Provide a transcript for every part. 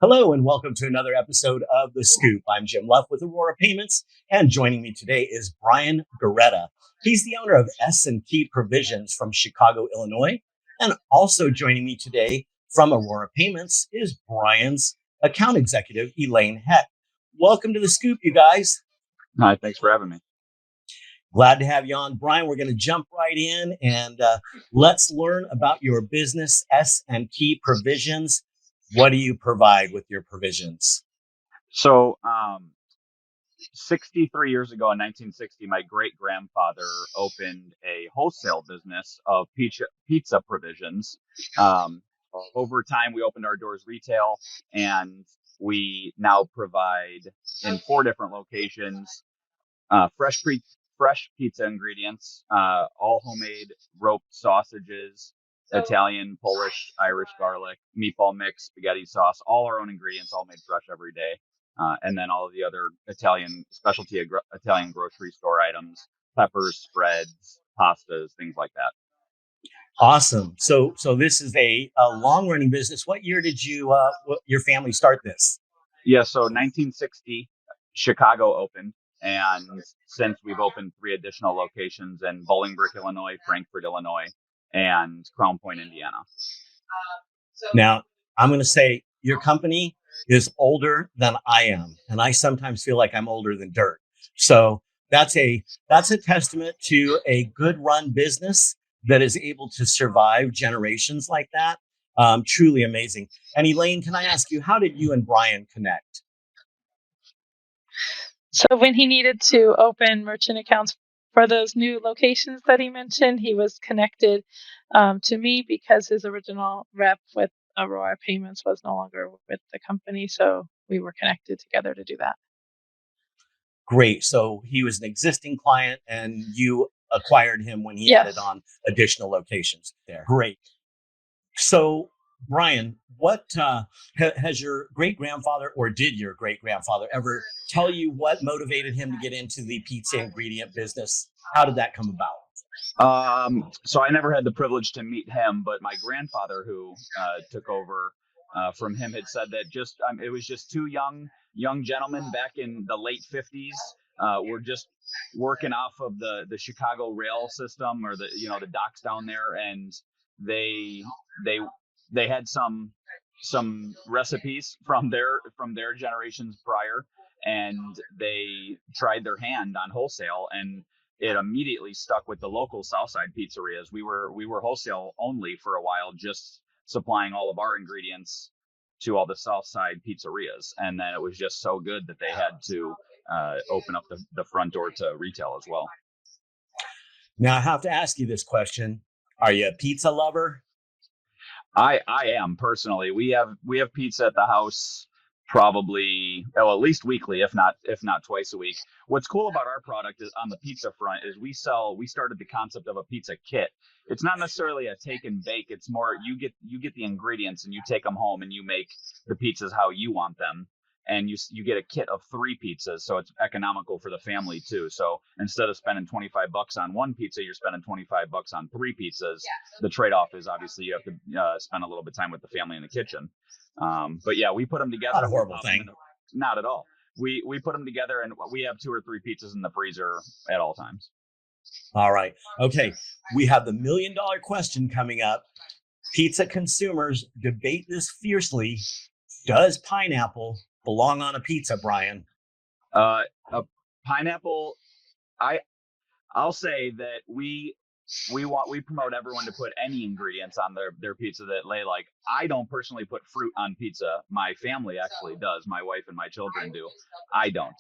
Hello and welcome to another episode of The Scoop. I'm Jim Luff with Aurora Payments, and joining me today is Brian Garetta. He's the owner of S&T Provisions from Chicago, Illinois. And also joining me today from Aurora Payments is Brian's account executive, Elaine Heck. Welcome to The Scoop, you guys. Hi, thanks for having me. Glad to have you on, Brian. We're going to jump right in and let's learn about your business, S&T Provisions. What do you provide with your provisions? So, 63 years ago in 1960, my great grandfather opened a wholesale business of pizza provisions. Over time, we opened our doors retail, and we now provide in 4 different locations fresh pizza ingredients, all homemade roped sausages, Italian, Polish, Irish garlic, meatball mix, spaghetti sauce, all our own ingredients, all made fresh every day. And then all of the other Italian specialty Italian grocery store items, peppers, spreads, pastas, things like that. Awesome. So this is a long running business. What year did your family start this? Yeah, so 1960, Chicago opened. And since we've opened 3 additional locations in Bolingbrook, Illinois, Frankfort, Illinois, and Crown Point, Indiana. Now, I'm going to say your company is older than I am, and I sometimes feel like I'm older than dirt. So that's a testament to a good run business that is able to survive generations like that. Truly amazing. And Elaine, can I ask you, how did you and Brian connect? So when he needed to open merchant accounts for those new locations that he mentioned, he was connected to me because his original rep with Aurora Payments was no longer with the company. So we were connected together to do that. Great. So he was an existing client and you acquired him when he Yes. added on additional locations there. Great. So, Brian, what has your great grandfather or did your great grandfather ever tell you what motivated him to get into the pizza ingredient business? How did that come about? So I never had the privilege to meet him, but my grandfather, who took over from him, had said that it was just 2 young gentlemen back in the late 50s. Were just working off of the Chicago rail system or the docks down there, and they had some recipes from their generations prior, and they tried their hand on wholesale, and it immediately stuck with the local Southside pizzerias. We were wholesale only for a while, just supplying all of our ingredients to all the Southside pizzerias, and then it was just so good that they had to open up the front door to retail as well. Now I have to ask you this question: are you a pizza lover? I am personally. We have pizza at the house probably at least weekly, if not twice a week. What's cool about our product is on the pizza front is we started the concept of a pizza kit. It's not necessarily a take and bake. It's more you get the ingredients and you take them home and you make the pizzas how you want them. And you get a kit of 3 pizzas, so it's economical for the family too. So instead of spending $25 on one pizza, you're spending $25 on 3 pizzas. The trade-off is obviously you have to spend a little bit of time with the family in the kitchen. But yeah, we put them together. Not a horrible thing. Not at all. We put them together, and we have 2 or 3 pizzas in the freezer at all times. All right. Okay. We have the $1 million question coming up. Pizza consumers debate this fiercely. Does pineapple belong on a pizza, Brian? A pineapple. I'll say that we promote everyone to put any ingredients on their pizza that they like. I don't personally put fruit on pizza. My family actually does. My wife and my children do. I don't.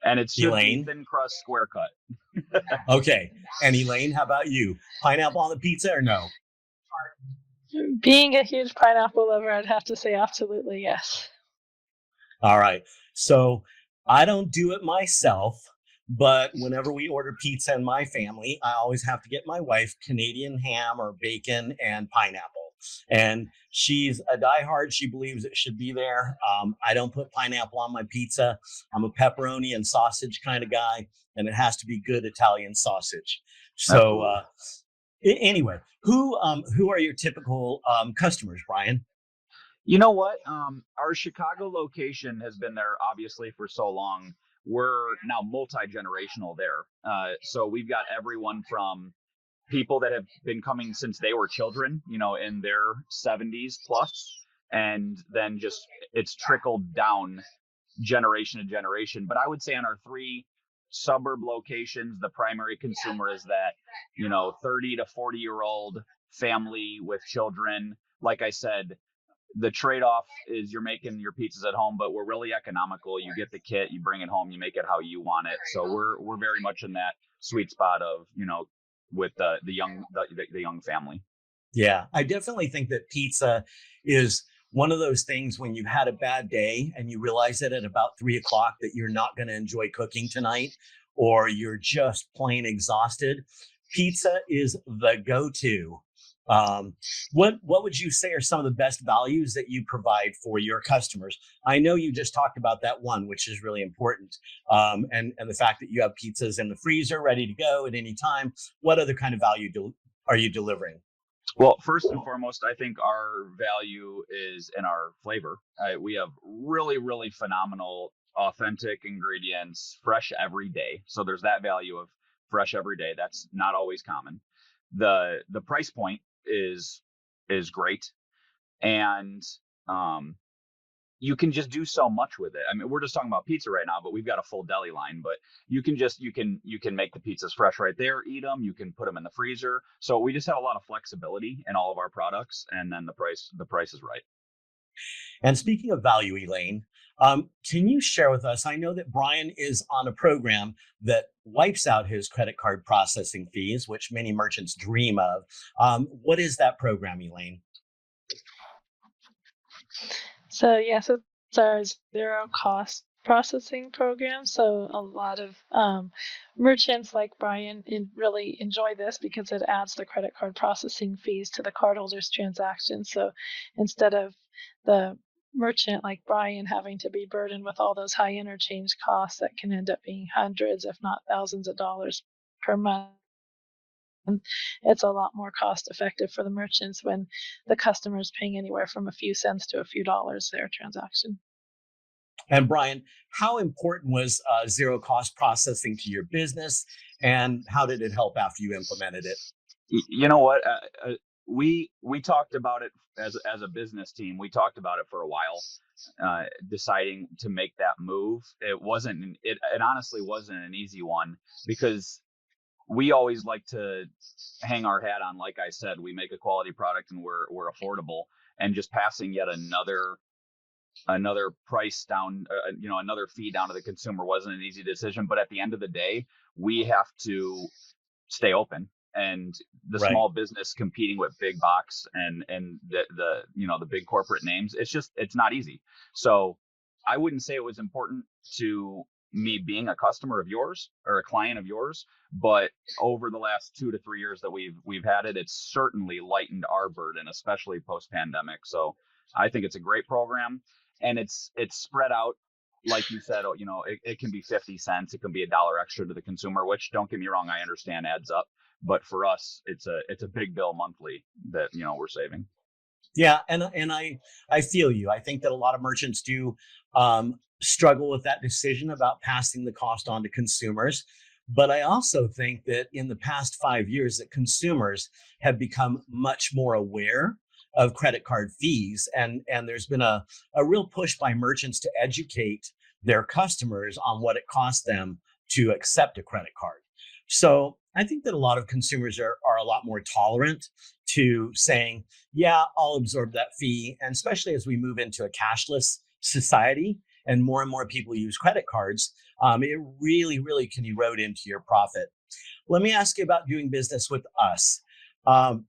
And it should be thin crust, square cut. Okay. And Elaine, how about you? Pineapple on the pizza or no? Being a huge pineapple lover, I'd have to say absolutely yes. All right. So I don't do it myself, but whenever we order pizza in my family, I always have to get my wife Canadian ham or bacon and pineapple. And she's a diehard. She believes it should be there. I don't put pineapple on my pizza. I'm a pepperoni and sausage kind of guy, and it has to be good Italian sausage. So anyway, who are your typical customers, Brian? You know what? Our Chicago location has been there obviously for so long. We're now multi-generational there. So we've got everyone from people that have been coming since they were children, in their 70s plus, and then just it's trickled down generation to generation. But I would say on our three suburb locations, the primary consumer is that, 30 to 40-year-old family with children. Like I said, the trade-off is you're making your pizzas at home, but we're really economical. You get the kit, you bring it home, you make it how you want it. So we're very much in that sweet spot of, with the young family. Yeah, I definitely think that pizza is one of those things when you've had a bad day and you realize it at about 3 o'clock that you're not going to enjoy cooking tonight, or you're just plain exhausted. Pizza is the go-to. Um, what would you say are some of the best values that you provide for your customers? I know you just talked about that one, which is really important, and the fact that you have pizzas in the freezer ready to go at any time. What other kind of value are you delivering? Well, first and foremost, I think our value is in our flavor. We have really, really phenomenal, authentic ingredients, fresh every day. So there's that value of fresh every day. That's not always common. The price point is great, and um, you can just do so much with it. I mean, we're just talking about pizza right now, but we've got a full deli line. But you can make the pizzas fresh right there, eat them. You can put them in the freezer. So we just have a lot of flexibility in all of our products, and then the price is right. And speaking of value, Elaine, can you share with us? I know that Brian is on a program that wipes out his credit card processing fees, which many merchants dream of. What is that program, Elaine? So yes, it's our zero cost processing program. So a lot of merchants like Brian really enjoy this because it adds the credit card processing fees to the cardholder's transaction. So instead of the merchant like Brian having to be burdened with all those high interchange costs that can end up being hundreds, if not thousands of dollars per month, it's a lot more cost effective for the merchants when the customer is paying anywhere from a few cents to a few dollars their transaction. And Brian, how important was zero cost processing to your business, and how did it help after you implemented it? You know what? We talked about it as a business team. We talked about it for a while, deciding to make that move. It honestly wasn't an easy one because we always like to hang our hat on, like I said, we make a quality product and we're affordable, and just passing yet another price down, another fee down to the consumer wasn't an easy decision. But at the end of the day, we have to stay open, and the Right. small business competing with big box and the big corporate names, it's not easy. So I wouldn't say it was important to me being a customer of yours or a client of yours, but over the last 2 to 3 years that we've had it, it's certainly lightened our burden, especially post pandemic. So I think it's a great program, and it's spread out. Like you said, it can be 50 cents, it can be $1 extra to the consumer, which, don't get me wrong, I understand adds up. But for us, it's a big bill monthly that we're saving. Yeah, and I feel you. I think that a lot of merchants do struggle with that decision about passing the cost on to consumers. But I also think that in the past 5 years, that consumers have become much more aware of credit card fees, and there's been a real push by merchants to educate their customers on what it costs them to accept a credit card. So I think that a lot of consumers are a lot more tolerant to saying, yeah, I'll absorb that fee. And especially as we move into a cashless society and more people use credit cards, it really, really can erode into your profit. Let me ask you about doing business with us. Um,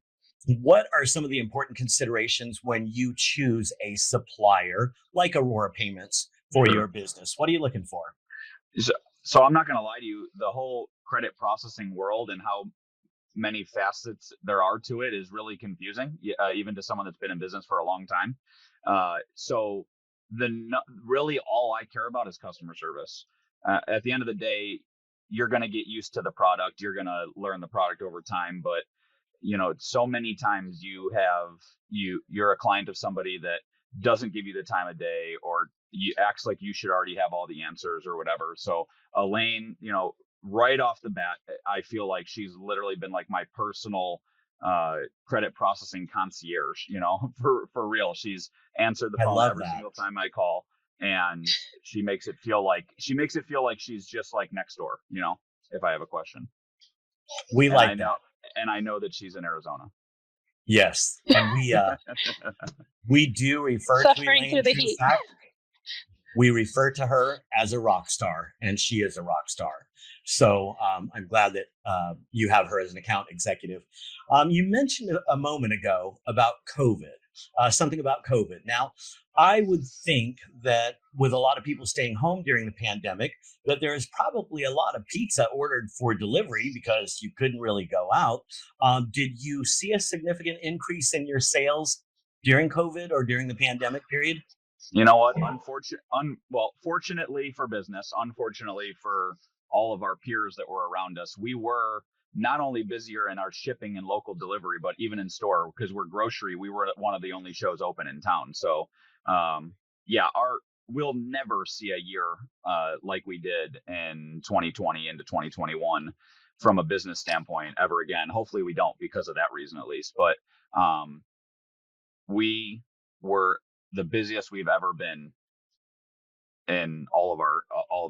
what are some of the important considerations when you choose a supplier like Aurora Payments for Sure. your business? What are you looking for? So, so I'm not going to lie to you. The whole credit processing world and how many facets there are to it is really confusing, even to someone that's been in business for a long time. So really all I care about is customer service. At the end of the day, you're going to get used to the product. You're going to learn the product over time. But so many times you're a client of somebody that doesn't give you the time of day, or acts like you should already have all the answers or whatever. So Elaine, right off the bat, I feel like she's literally been like my personal credit processing concierge, for real. She's answered the I phone love every that. single time I call, and she makes it feel like she's just like next door, if I have a question. We And like that. And I know that she's in Arizona. Yes, and we do refer to Suffering Elaine. through the In heat. fact, we refer to her as a rock star, and she is a rock star. So I'm glad that you have her as an account executive. You mentioned a moment ago about COVID, something about COVID. Now, I would think that with a lot of people staying home during the pandemic, that there is probably a lot of pizza ordered for delivery because you couldn't really go out. Did you see a significant increase in your sales during COVID or during the pandemic period? You know what? Fortunately for business, unfortunately for all of our peers that were around us, we were not only busier in our shipping and local delivery, but even in store, because we're grocery. We were one of the only shows open in town. So, yeah, we'll never see a year like we did in 2020 into 2021 from a business standpoint ever again. Hopefully we don't, because of that reason at least. But we were the busiest we've ever been in all of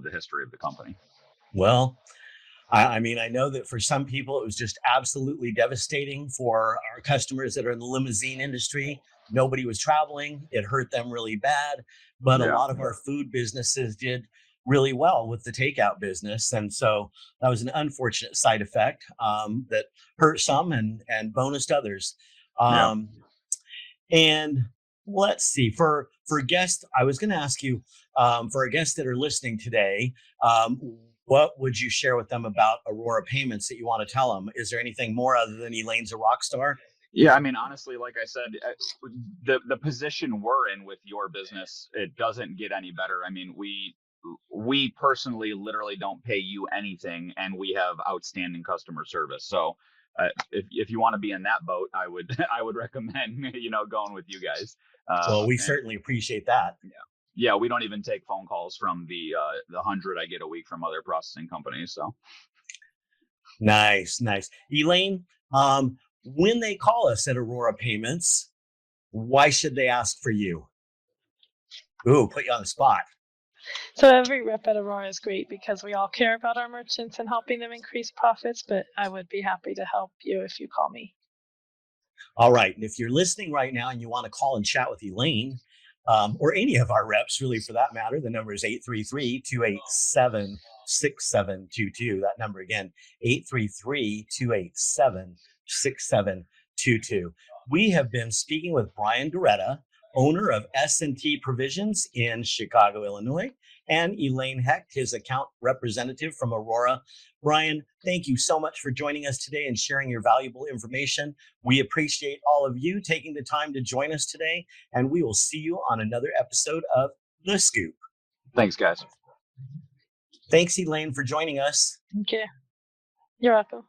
the history of the company. Well, I mean, I know that for some people it was just absolutely devastating. For our customers that are in the limousine industry, nobody was traveling. It hurt them really bad. But a Yeah. lot of our food businesses did really well with the takeout business. And so that was an unfortunate side effect that hurt some and bonused others. Yeah. And let's see, for guests, I was going to ask you, for our guests that are listening today, what would you share with them about Aurora Payments that you want to tell them? Is there anything more other than Elaine's a rock star? Yeah, I mean, honestly, like I said, the position we're in with your business, it doesn't get any better. I mean, we personally literally don't pay you anything, and we have outstanding customer service. So if you want to be in that boat, I would I would recommend going with you guys. Well, we certainly appreciate that. Yeah, we don't even take phone calls from the 100 I get a week from other processing companies. So nice. Elaine, when they call us at Aurora Payments, why should they ask for you? Ooh, put you on the spot. So every rep at Aurora is great because we all care about our merchants and helping them increase profits, but I would be happy to help you if you call me. All right. And if you're listening right now and you want to call and chat with Elaine, or any of our reps, really, for that matter, the number is 833-287-6722. That number again, 833-287-6722. We have been speaking with Brian Doretta, owner of S&T Provisions in Chicago, Illinois, and Elaine Hecht, his account representative from Aurora. Brian, thank you so much for joining us today and sharing your valuable information. We appreciate all of you taking the time to join us today, and we will see you on another episode of The Scoop. Thanks, guys. Thanks, Elaine, for joining us. Okay. You're welcome.